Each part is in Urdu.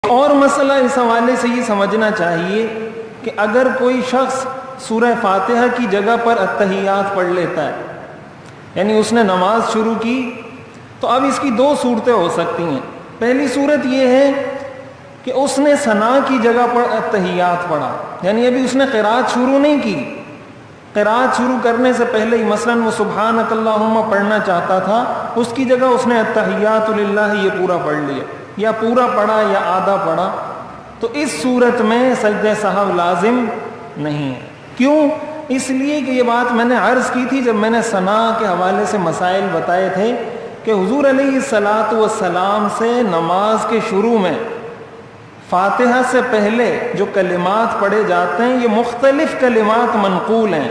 ایک اور مسئلہ اس حوالے سے یہ سمجھنا چاہیے کہ اگر کوئی شخص سورہ فاتحہ کی جگہ پر التحیات پڑھ لیتا ہے، یعنی اس نے نماز شروع کی، تو اب اس کی دو صورتیں ہو سکتی ہیں۔ پہلی صورت یہ ہے کہ اس نے ثنا کی جگہ پر التحیات پڑھا، یعنی ابھی اس نے قرات شروع نہیں کی، قرات شروع کرنے سے پہلے ہی مثلاً وہ سبحانک اللہم پڑھنا چاہتا تھا، اس کی جگہ اس نے التحیات للہ یہ پورا پڑھ لیا، یا پورا پڑھا یا آدھا پڑھا، تو اس صورت میں سجدہ سہو لازم نہیں ہے۔ کیوں؟ اس لیے کہ یہ بات میں نے عرض کی تھی جب میں نے ثنا کے حوالے سے مسائل بتائے تھے کہ حضور علیہ الصلاۃ والسلام سے نماز کے شروع میں فاتحہ سے پہلے جو کلمات پڑھے جاتے ہیں یہ مختلف کلمات منقول ہیں،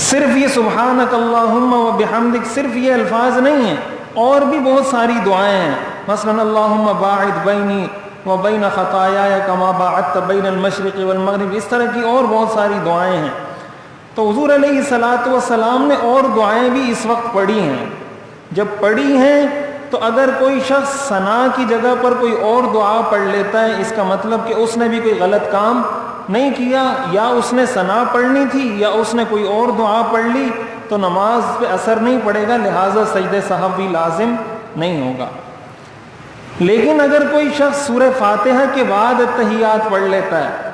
صرف یہ سبحانک اللہم و بحمدک صرف یہ الفاظ نہیں ہیں، اور بھی بہت ساری دعائیں ہیں، مثلا اللہم باعد بینی و بین خطایایا کما باعدت بین المشرق والمغرب، اس طرح کی اور بہت ساری دعائیں ہیں۔ تو حضور علیہ الصلاۃ والسلام نے اور دعائیں بھی اس وقت پڑھی ہیں۔ جب پڑھی ہیں تو اگر کوئی شخص ثنا کی جگہ پر کوئی اور دعا پڑھ لیتا ہے، اس کا مطلب کہ اس نے بھی کوئی غلط کام نہیں کیا، یا اس نے ثنا پڑھنی تھی یا اس نے کوئی اور دعا پڑھ لی، تو نماز پہ اثر نہیں پڑے گا، لہٰذا سجدہ سہو بھی لازم نہیں ہوگا۔ لیکن اگر کوئی شخص سورہ فاتحہ کے بعد التحیات پڑھ لیتا ہے،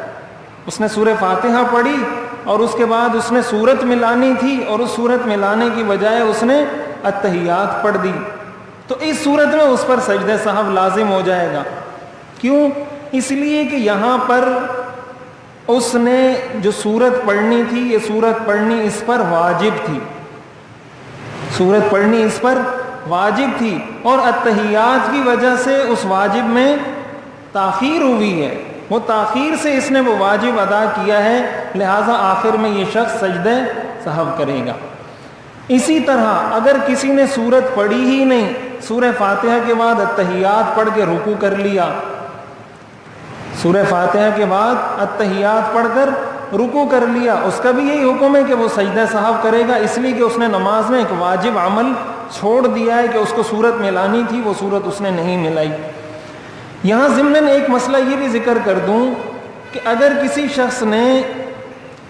اس نے سورہ فاتحہ پڑھی اور اس کے بعد اس نے سورت ملانی تھی اور اس سورت ملانے کی بجائے اس نے التحیات پڑھ دی، تو اس صورت میں اس پر سجدہ سہو لازم ہو جائے گا۔ کیوں؟ اس لیے کہ یہاں پر اس نے جو سورت پڑھنی تھی، یہ سورت پڑھنی اس پر واجب تھی، سورت پڑھنی اس پر واجب تھی، اور التحیات کی وجہ سے اس واجب میں تاخیر ہوئی ہے، وہ تاخیر سے اس نے وہ واجب ادا کیا ہے، لہٰذا آخر میں یہ شخص سجدہ سہو کرے گا۔ اسی طرح اگر کسی نے سورت پڑھی ہی نہیں، سورہ فاتحہ کے بعد التحیات پڑھ کے رکوع کر لیا، سورہ فاتحہ کے بعد التحیات پڑھ کر رکوع کر لیا، اس کا بھی یہی حکم ہے کہ وہ سجدہ سہو کرے گا، اس لیے کہ اس نے نماز میں ایک واجب عمل چھوڑ دیا ہے کہ اس کو سورت ملانی تھی، وہ سورت اس نے نہیں ملائی۔ یہاں ضمن ایک مسئلہ یہ بھی ذکر کر دوں کہ اگر کسی شخص نے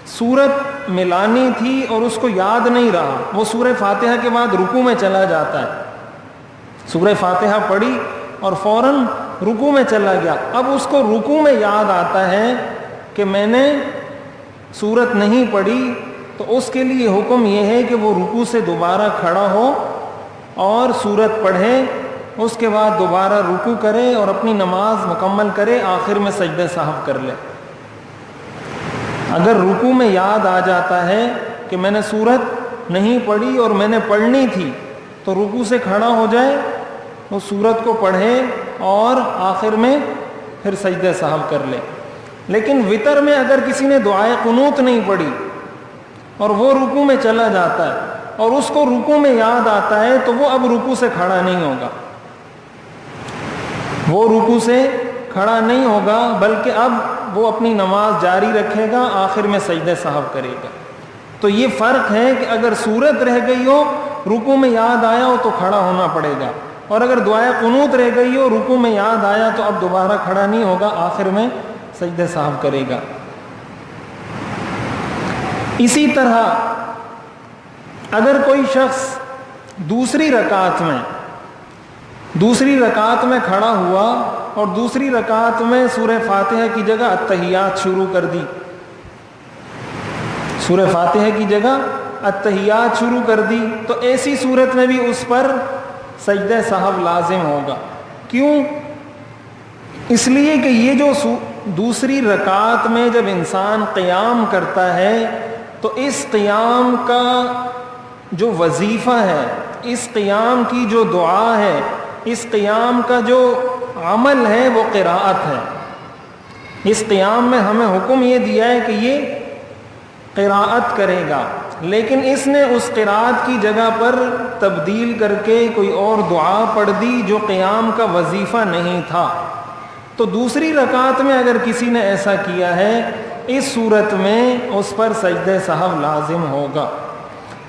سورت ملانی تھی اور اس کو یاد نہیں رہا، وہ سورہ فاتحہ کے بعد رکوع میں چلا جاتا ہے، سورہ فاتحہ پڑھی اور فوراً رکوع میں چلا گیا، اب اس کو رکوع میں یاد آتا ہے کہ میں نے سورت نہیں پڑھی، تو اس کے لیے حکم یہ ہے کہ وہ رکوع سے دوبارہ کھڑا ہو اور سورت پڑھے، اس کے بعد دوبارہ رکوع کرے اور اپنی نماز مکمل کرے، آخر میں سجدہ سہو کر لے۔ اگر رکوع میں یاد آ جاتا ہے کہ میں نے سورت نہیں پڑھی اور میں نے پڑھنی تھی، تو رکوع سے کھڑا ہو جائے، وہ سورت کو پڑھے اور آخر میں پھر سجدہ سہو کر لے۔ لیکن وتر میں اگر کسی نے دعائے قنوت نہیں پڑھی اور وہ رکوع میں چلا جاتا ہے اور اس کو رکوع میں یاد آتا ہے، تو وہ اب رکوع سے کھڑا نہیں ہوگا، وہ رکوع سے کھڑا نہیں ہوگا، بلکہ اب وہ اپنی نماز جاری رکھے گا، آخر میں سجدہ سہو کرے گا۔ تو یہ فرق ہے کہ اگر سورت رہ گئی ہو، رکوع میں یاد آیا ہو تو کھڑا ہونا پڑے گا، اور اگر دعائے قنوت رہ گئی ہو، رکوع میں یاد آیا تو اب دوبارہ کھڑا نہیں ہوگا، آخر میں سجدہ سہو کرے گا۔ اسی طرح اگر کوئی شخص دوسری رکعت میں کھڑا ہوا اور دوسری رکعت میں سورہ فاتحہ کی جگہ التحیات شروع کر دی، سورہ فاتحہ کی جگہ التحیات شروع کر دی، تو ایسی صورت میں بھی اس پر سجدہ سہو لازم ہوگا۔ کیوں؟ اس لیے کہ یہ جو دوسری رکعت میں جب انسان قیام کرتا ہے تو اس قیام کا جو وظیفہ ہے، اس قیام کی جو دعا ہے، اس قیام کا جو عمل ہے وہ قراءت ہے۔ اس قیام میں ہمیں حکم یہ دیا ہے کہ یہ قراءت کرے گا، لیکن اس نے اس قراءت کی جگہ پر تبدیل کر کے کوئی اور دعا پڑھ دی جو قیام کا وظیفہ نہیں تھا۔ تو دوسری رکعت میں اگر کسی نے ایسا کیا ہے، اس صورت میں اس پر سجدہ سہو لازم ہوگا۔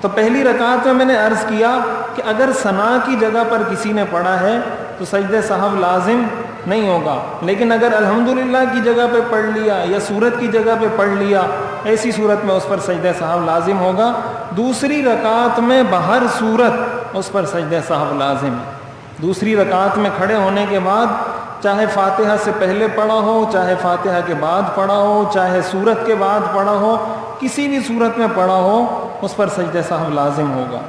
تو پہلی رکعت میں نے عرض کیا کہ اگر ثنا کی جگہ پر کسی نے پڑھا ہے تو سجدہ سہو لازم نہیں ہوگا. لیکن اگر الحمدللہ کی جگہ پہ پڑھ لیا یا سورت کی جگہ پہ پڑھ لیا, ایسی صورت میں اس پر سجدہ سہو لازم ہوگا. دوسری رکعت میں بہر صورت اس پر سجدہ سہو لازم ہے. دوسری رکعت میں کھڑے ہونے کے بعد چاہے فاتحہ سے پہلے پڑھا ہو, چاہے فاتحہ کے بعد پڑھا ہو, چاہے سورت کے بعد پڑھا ہو, کسی بھی صورت میں پڑھا ہو, اس پر سجدہ سہو لازم ہوگا.